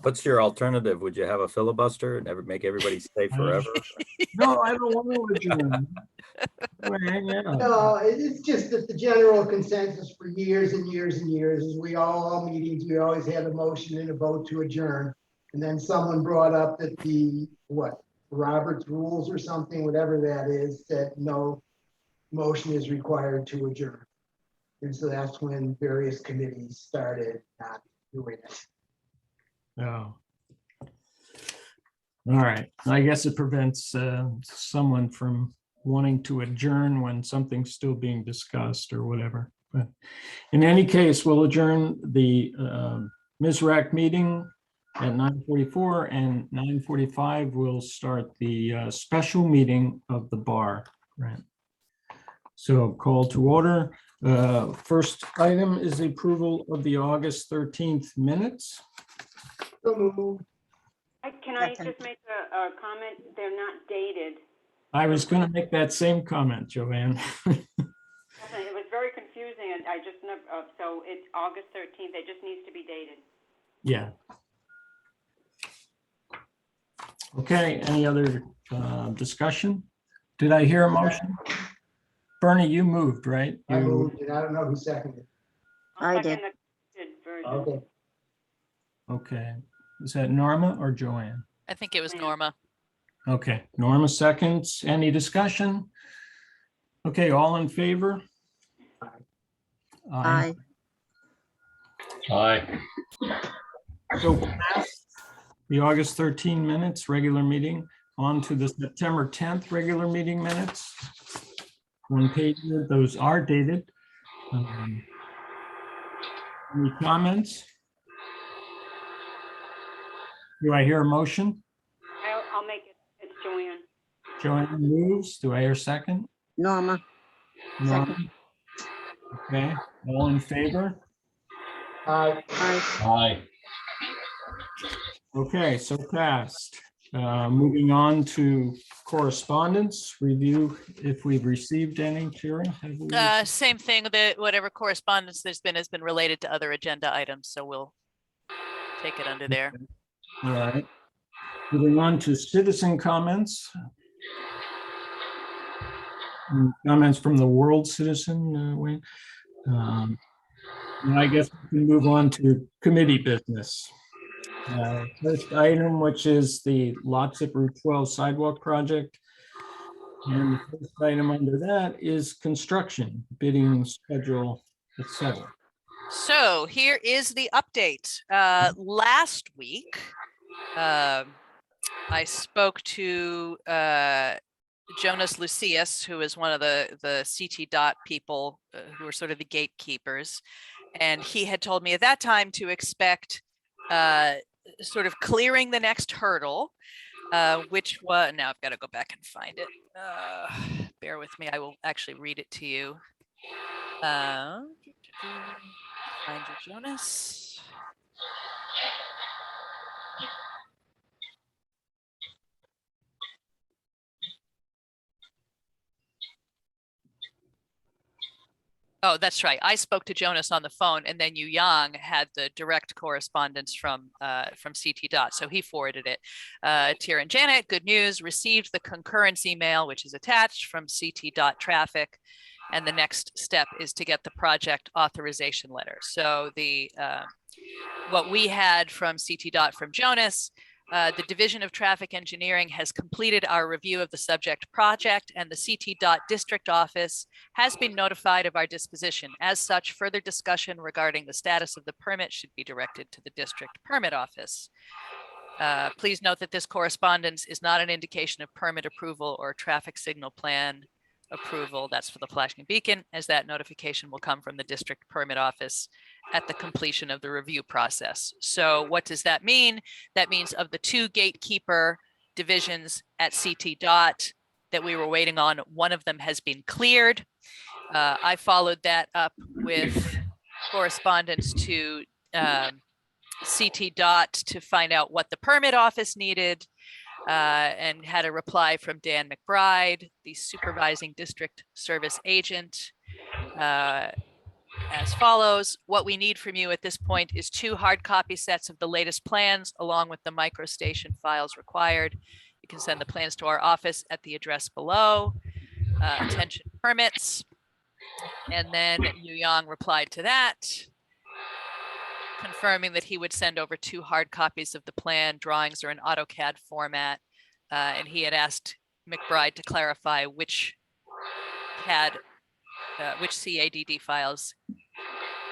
F: What's your alternative? Would you have a filibuster and make everybody stay forever?
A: No, I don't want to adjourn. Well, hang out.
C: No, it's just that the general consensus for years and years and years is we all meetings, we always had a motion and a vote to adjourn. And then someone brought up that Robert's rules or something, whatever that is, that no motion is required to adjourn. And so that's when various committees started not doing it.
A: Oh. All right, I guess it prevents someone from wanting to adjourn when something's still being discussed or whatever. But in any case, we'll adjourn the MSRAC meeting at 9:44, and 9:45 we'll start the special meeting of the bar. Right. So call to order. First item is the approval of the August 13th minutes.
C: So moved.
B: Can I just make a comment? They're not dated.
A: I was going to make that same comment, Joanne.
B: It was very confusing, and I just never, so it's August 13th. It just needs to be dated.
A: Yeah. Okay, any other discussion? Did I hear a motion? Bernie, you moved, right?
C: I
A: You-
C: moved, and I don't know who seconded.
B: I'll
G: I did.
B: second the corrected version.
C: Okay.
A: Okay, is that Norma or Joanne?
E: I think it was
B: Yeah.
E: Norma.
A: Okay, Norma seconds. Any discussion? Okay, all in favor?
G: Aye.
D: Aye.
A: So past the August 13 minutes, regular meeting, on to the September 10th regular meeting minutes. One page, those are dated. Any comments? Do I hear a motion?
B: I'll make it. It's Joanne.
A: Joanne moves. Do I hear a second?
G: Norma,
A: Norma? Okay, all in favor?
C: Aye.
G: aye.
D: Aye.
A: Okay, so passed. Moving on to correspondence, review if we've received any, Terry. Have we?
E: Same thing, that whatever correspondence there's been has been related to other agenda items, so we'll take it under there.
A: All right. Moving on to citizen comments. Comments from the world citizen, Wayne. And I guess we can move on to committee business. First item, which is the Lotsip Route 12 sidewalk project. And the first item under that is construction, bidding schedule, etc.
E: So here is the update. Last week, I spoke to Jonas Lucius, who is one of the CT dot people who are sort of the gatekeepers. And he had told me at that time to expect sort of clearing the next hurdle, which was, now I've got to go back and find it. Bear with me, I will actually read it to you. Find your Jonas. Oh, that's right. I spoke to Jonas on the phone, and then Yu Yang had the direct correspondence from CT dot, so he forwarded it. Tier and Janet, good news, received the concurrence email, which is attached from CT dot traffic, and the next step is to get the project authorization letter. So the what we had from CT dot from Jonas. The Division of Traffic Engineering has completed our review of the subject project, and the CT dot district office has been notified of our disposition. As such, further discussion regarding the status of the permit should be directed to the district permit office. Please note that this correspondence is not an indication of permit approval or traffic signal plan approval. That's for the flashing beacon, as that notification will come from the district permit office at the completion of the review process. So what does that mean? That means of the two gatekeeper divisions at CT dot that we were waiting on, one of them has been cleared. I followed that up with correspondence to CT dot to find out what the permit office needed, and had a reply from Dan McBride, the supervising district service agent, as follows. What we need from you at this point is 2 hard copy sets of the latest plans along with the microstation files required. You can send the plans to our office at the address below. Attention permits. And then Yu Yang replied to that, confirming that he would send over 2 hard copies of the plan, drawings are in AutoCAD format. And he had asked McBride to clarify which CADD files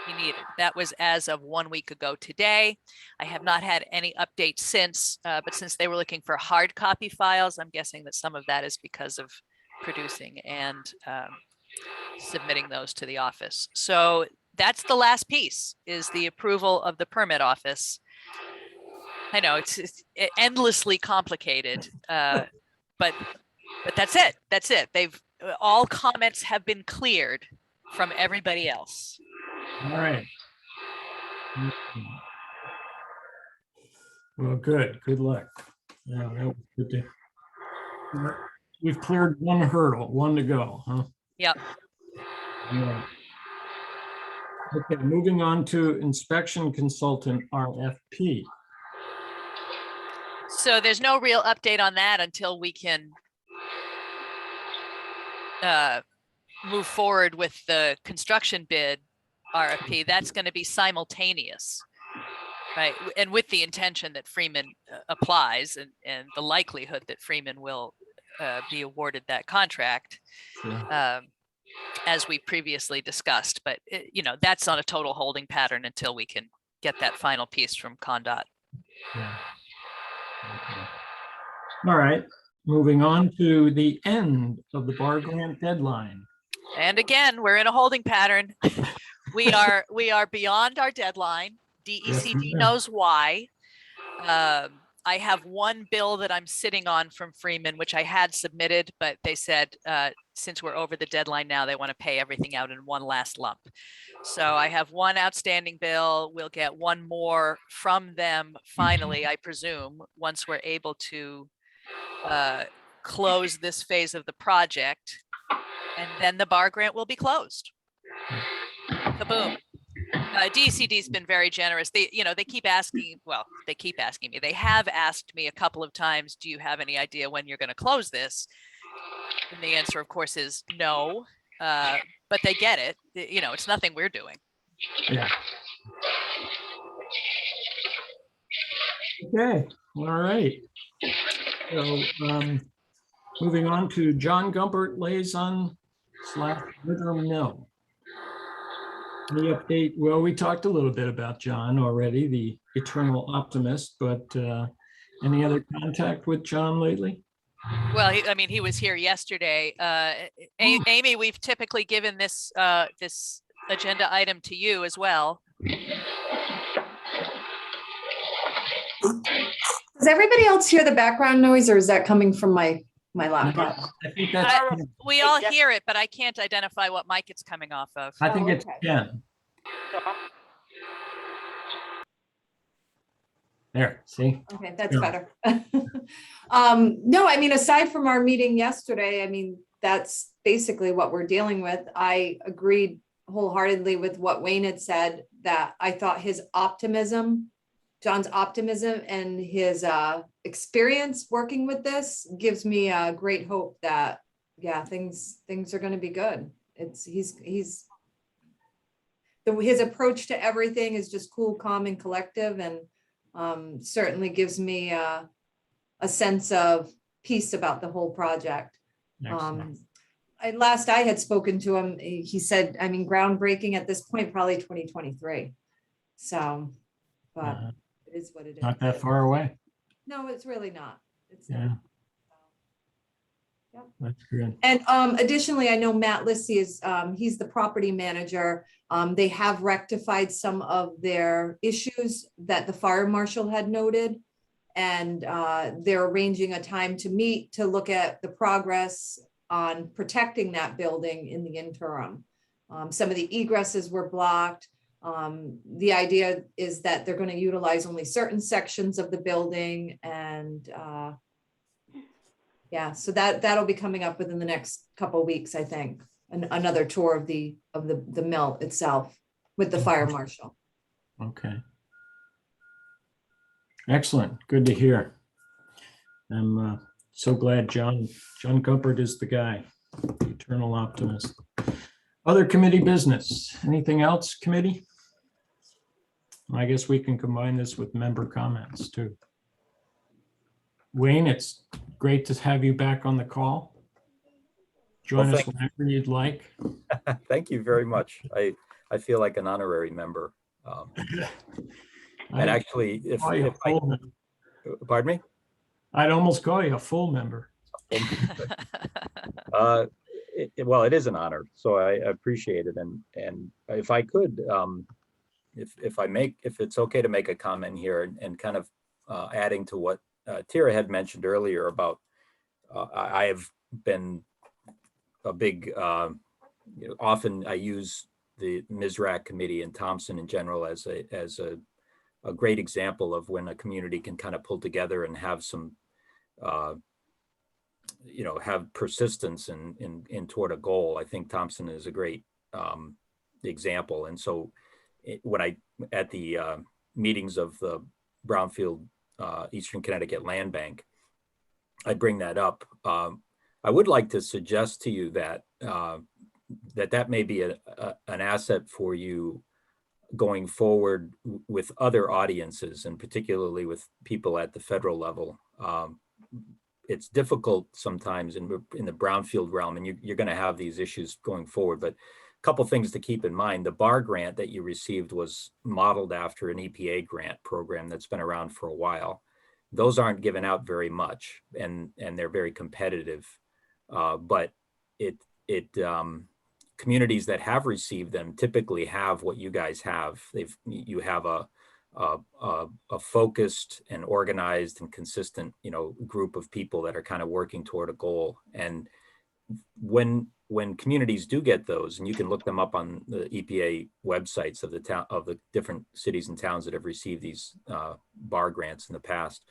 E: he needed. That was as of 1 week ago today. I have not had any updates since, but since they were looking for hard copy files, I'm guessing that some of that is because of producing and submitting those to the office. So that's the last piece, is the approval of the permit office. I know it's endlessly complicated, but that's it. That's it. All comments have been cleared from everybody else.
A: All right. Well, good luck. Yeah, that was good to. We've cleared one hurdle, one to go, huh?
E: Yep.
A: Yeah. Okay, moving on to inspection consultant RFP.
E: So there's no real update on that until we can move forward with the construction bid RFP. That's going to be simultaneous, right? And with the intention that Freeman applies and the likelihood that Freeman will be awarded that contract,
A: Sure.
E: as we previously discussed. But, that's on a total holding pattern until we can get that final piece from CONDOT.
A: Yeah. Okay. All right, moving on to the end of the bar grant deadline.
E: And again, we're in a holding pattern. We are beyond our deadline.
A: Yes,
E: DECD
A: we are.
E: knows why. I have one bill that I'm sitting on from Freeman, which I had submitted, but they said, since we're over the deadline now, they want to pay everything out in one last lump. So I have one outstanding bill. We'll get one more from them finally, I presume, once we're able to close this phase of the project. And then the bar grant will be closed. Kaboom. DCD's been very generous. They keep asking, me. They have asked me a couple of times, do you have any idea when you're going to close this? And the answer, of course, is no, but they get it. It's nothing we're doing.
A: Yeah. Okay, all right. So moving on to John Gumpert, liaison / River Mill. Any update? Well, we talked a little bit about John already, the eternal optimist, but any other contact with John lately?
E: Well, he was here yesterday. Amy, we've typically given this this agenda item to you as well.
G: Does everybody else hear the background noise, or is that coming from my laptop?
A: I think that's,
E: We all hear it, but I can't identify what mic it's coming off of.
A: I think
G: Oh,
A: it's
G: okay.
A: Ken. There, see?
G: Okay, that's
A: Yeah.
G: better. No, aside from our meeting yesterday, that's basically what we're dealing with. I agreed wholeheartedly with what Wayne had said, that I thought John's optimism and his experience working with this gives me great hope that, things are going to be good. His approach to everything is just cool, calm, and collective, and certainly gives me a sense of peace about the whole project.
A: Excellent.
G: Last I had spoken to him, he said, groundbreaking at this point, probably 2023. So, but it is what it is.
A: Not that far away.
G: No, it's really not. It's
A: Yeah.
G: not. Yep.
A: That's good.
G: And additionally, I know Matt Lissy is, he's the property manager. They have rectified some of their issues that the fire marshal had noted. And they're arranging a time to meet to look at the progress on protecting that building in the interim. Some of the egresses were blocked. The idea is that they're going to utilize only certain sections of the building, and so that'll be coming up within the next couple of weeks, I think. Another tour of the mill itself with the fire marshal.
A: Okay. Excellent. Good to hear. I'm so glad John Gumpert is the guy, eternal optimist. Other committee business. Anything else, committee? I guess we can combine this with member comments too. Wayne, it's great to have you back on the call. Join
F: Well,
A: us whenever you'd like.
F: Thank you very much. I feel like an honorary member. And actually, pardon me?
A: I'd almost call you a full member.
F: Well, it is an honor, so I appreciate it. And if I could, if it's okay to make a comment here and kind of adding to what Tira had mentioned earlier about, I have been a big, often I use the MSRAC committee and Thompson in general as a great example of when a community can kind of pull together and have some, have persistence in toward a goal. I think Thompson is a great example. And so when at the meetings of the Brownfield Eastern Connecticut Land Bank, I bring that up. I would like to suggest to you that that may be an asset for you going forward with other audiences, and particularly with people at the federal level. It's difficult sometimes in the brownfield realm, and you're going to have these issues going forward. But a couple things to keep in mind: the BAR grant that you received was modeled after an EPA grant program that's been around for a while. Those aren't given out very much, and they're very competitive. But communities that have received them typically have what you guys have. You have a focused and organized and consistent, group of people that are kind of working toward a goal. And when communities do get those, and you can look them up on the EPA websites of the different cities and towns that have received these BAR grants in the past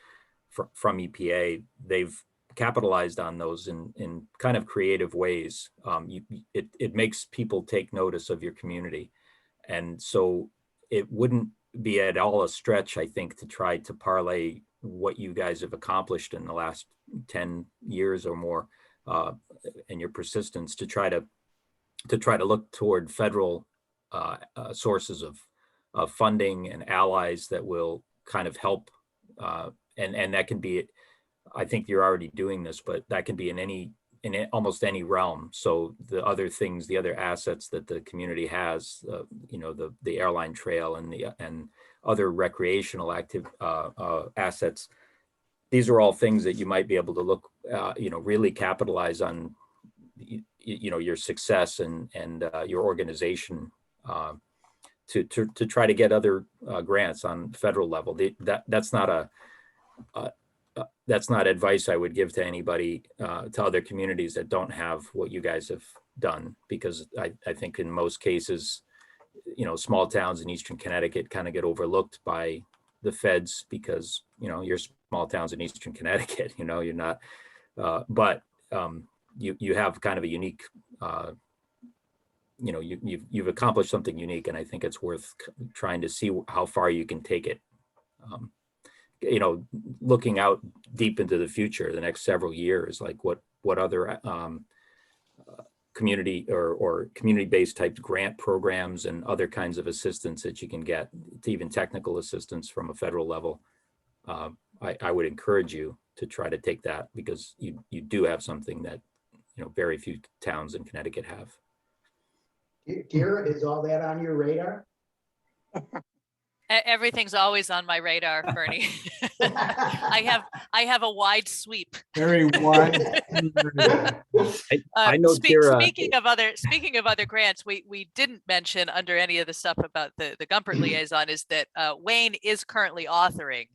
F: from EPA, they've capitalized on those in kind of creative ways. It makes people take notice of your community. And so it wouldn't be at all a stretch, I think, to try to parlay what you guys have accomplished in the last 10 years or more, and your persistence to try to look toward federal sources of funding and allies that will kind of help. And that can be, I think you're already doing this, but that can be in almost any realm. So the other things, the other assets that the community has, the airline trail and other recreational assets, these are all things that you might be able to look, really capitalize on, your success and your organization to try to get other grants on federal level. That's not advice I would give to anybody, to other communities that don't have what you guys have done, because I think in most cases, small towns in Eastern Connecticut kind of get overlooked by the feds because, you're small towns in Eastern Connecticut, you're not, but you have kind of a unique, you've accomplished something unique, and I think it's worth trying to see how far you can take it. Looking out deep into the future, the next several years, like what other community or community-based type grant programs and other kinds of assistance that you can get, to even technical assistance from a federal level. I would encourage you to try to take that, because you do have something that very few towns in Connecticut have.
C: Tira, is all that on your radar?
E: Everything's always on my radar, Bernie. I have a wide sweep.
A: Very wide.
F: I know Tira.
E: Speaking of other grants, we didn't mention under any of the stuff about the Gumpert liaison is that Wayne is currently authoring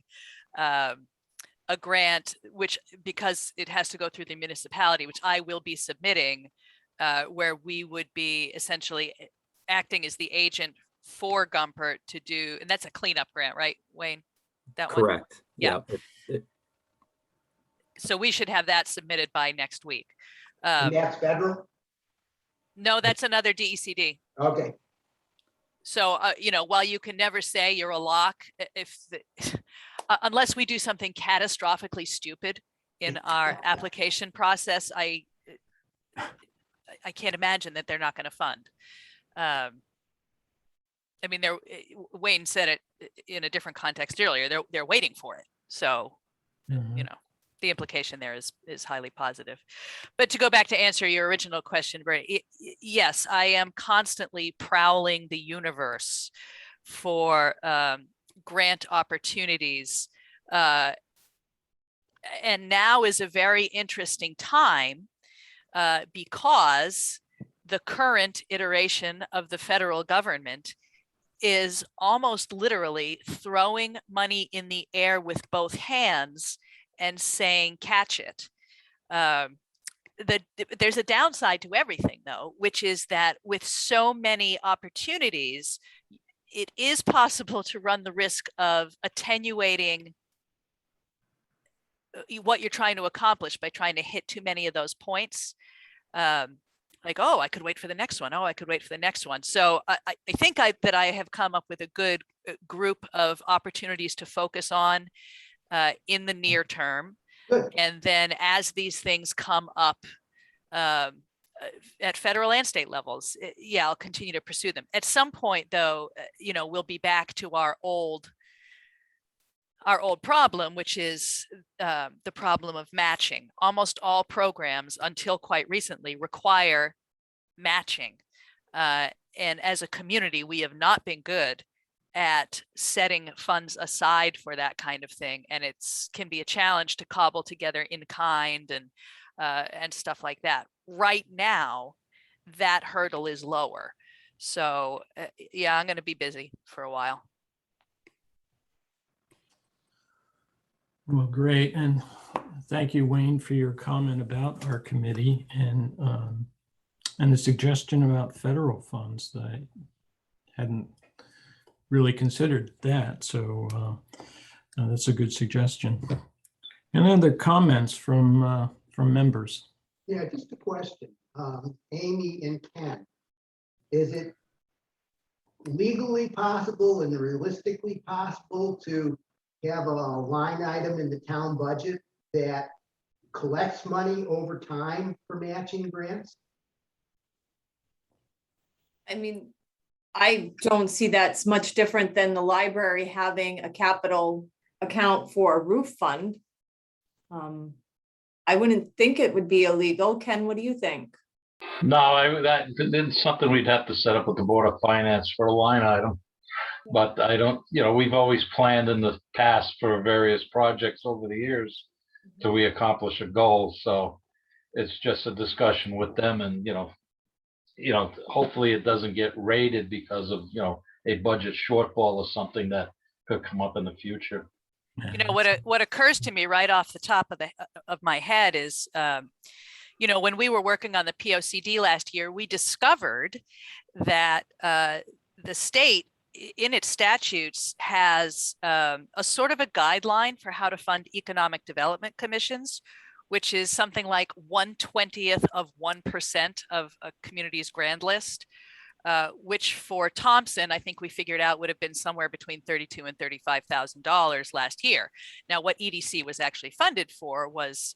E: a grant, which, because it has to go through the municipality, which I will be submitting, where we would be essentially acting as the agent for Gumpert to do, and that's a cleanup grant, right, Wayne? That one?
F: Correct.
E: Yeah. So we should have that submitted by next week.
C: And that's federal?
E: No, that's another DECD.
C: Okay.
E: So, while you can never say you're a lock, unless we do something catastrophically stupid in our application process, I can't imagine that they're not going to fund. Wayne said it in a different context earlier. They're waiting for it. So, the implication there is highly positive. But to go back to answer your original question, Bernie, yes, I am constantly prowling the universe for grant opportunities. And now is a very interesting time because the current iteration of the federal government is almost literally throwing money in the air with both hands and saying, catch it. There's a downside to everything, though, which is that with so many opportunities, it is possible to run the risk of attenuating what you're trying to accomplish by trying to hit too many of those points. Like, oh, I could wait for the next one. Oh, I could wait for the next one. So I think that I have come up with a good group of opportunities to focus on in the near term.
C: Good.
E: And then as these things come up at federal and state levels, yeah, I'll continue to pursue them. At some point, though, we'll be back to our old problem, which is the problem of matching. Almost all programs, until quite recently, require matching. And as a community, we have not been good at setting funds aside for that kind of thing. And can be a challenge to cobble together in kind and stuff like that. Right now, that hurdle is lower. So yeah, I'm going to be busy for a while.
A: Well, great. And thank you, Wayne, for your comment about our committee and the suggestion about federal funds. I hadn't really considered that. So that's a good suggestion. Any other comments from members?
C: Yeah, just a question. Amy and Ken, is it legally possible and realistically possible to have a line item in the town budget that collects money over time for matching grants?
G: I mean, I don't see that's much different than the library having a capital account for a roof fund. I wouldn't think it would be illegal. Ken, what do you think?
D: No, that's something we'd have to set up with the Board of Finance for a line item. But I don't, we've always planned in the past for various projects over the years till we accomplish a goal. So it's just a discussion with them and, hopefully it doesn't get raided because of, a budget shortfall or something that could come up in the future.
E: What occurs to me right off the top of my head is, when we were working on the POCD last year, we discovered that the state in its statutes has a sort of a guideline for how to fund economic development commissions, which is something like 1/20th of 1% of a community's grand list, which for Thompson, I think we figured out would have been somewhere between $32,000 and $35,000 last year. Now, what EDC was actually funded for was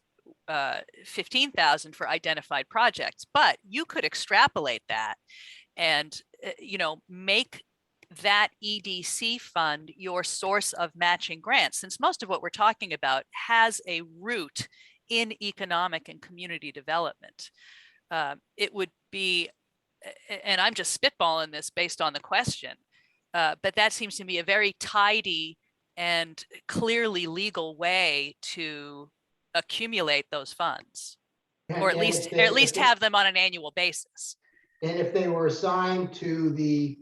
E: $15,000 for identified projects, but you could extrapolate that and, make that EDC fund your source of matching grants, since most of what we're talking about has a root in economic and community development. It would be, and I'm just spitballing this based on the question, but that seems to me a very tidy and clearly legal way to accumulate those funds, or at least have them on an annual basis.
C: And if they were assigned to the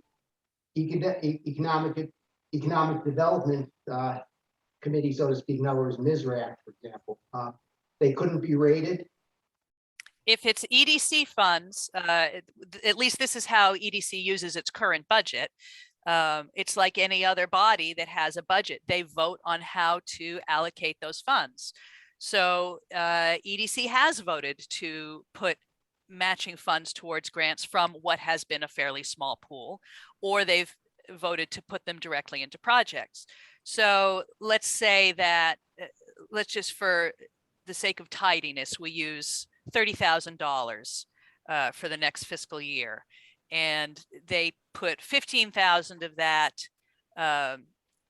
C: economic development committee, so to speak, in other words, MSRAC, for example, they couldn't be rated?
E: If it's EDC funds, at least this is how EDC uses its current budget. It's like any other body that has a budget. They vote on how to allocate those funds. So EDC has voted to put matching funds towards grants from what has been a fairly small pool, or they've voted to put them directly into projects. So let's say that, let's just for the sake of tidiness, we use $30,000 for the next fiscal year. And they put 15,000 of that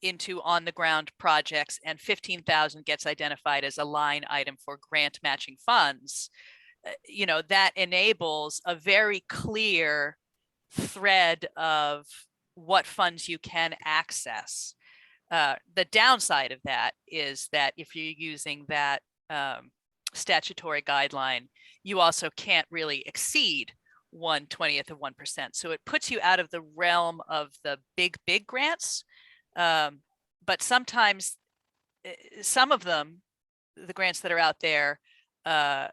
E: into on the ground projects, and 15,000 gets identified as a line item for grant matching funds. That enables a very clear thread of what funds you can access. The downside of that is that if you're using that statutory guideline, you also can't really exceed 1/20 of 1%. So it puts you out of the realm of the big grants. But sometimes some of them, the grants that are out there, have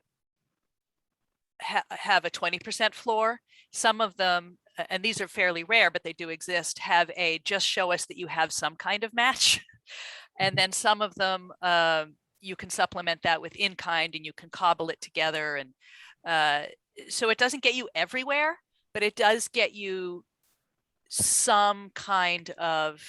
E: a 20% floor. Some of them, and these are fairly rare, but they do exist, have a just show us that you have some kind of match. And then some of them, you can supplement that with in-kind and you can cobble it together. And so it doesn't get you everywhere, but it does get you some kind of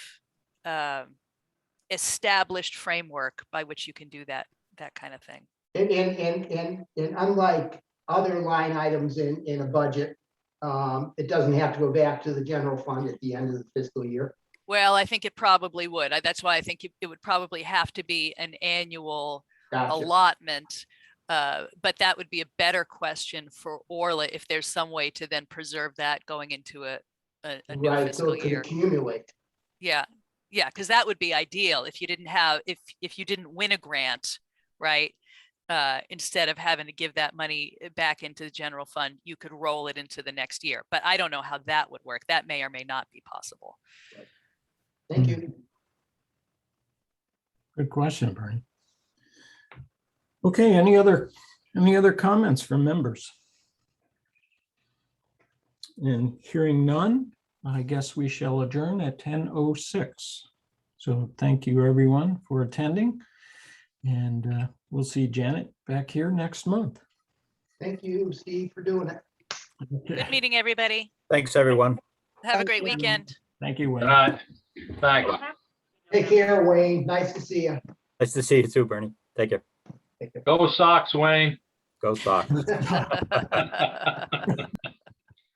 E: established framework by which you can do that kind of thing.
C: And unlike other line items in a budget, it doesn't have to go back to the general fund at the end of the fiscal year.
E: Well, I think it probably would. That's why I think it would probably have to be an annual
C: Gotcha.
E: allotment. But that would be a better question for Orla if there's some way to then preserve that going into a new
C: Right, so
E: fiscal
C: it could
E: year.
C: accumulate.
E: Yeah, because that would be ideal if you didn't have, if you didn't win a grant, right? Instead of having to give that money back into the general fund, you could roll it into the next year. But I don't know how that would work. That may or may not be possible.
C: Thank you.
A: Good question, Bernie. Okay, any other comments from members? And hearing none, I guess we shall adjourn at 10:06. So thank you, everyone, for attending. And we'll see Janet back here next month.
C: Thank you, Steve, for doing it.
A: Okay.
E: Good meeting, everybody.
F: Thanks, everyone.
E: Have a
G: Thank
E: great
G: you.
E: weekend.
A: Thank you,
D: Good
A: Wayne.
D: night. Thanks.
C: Take care, Wayne. Nice to see you.
F: Nice to see you too, Bernie. Take care.
D: Go Sox, Wayne.
F: Go Sox.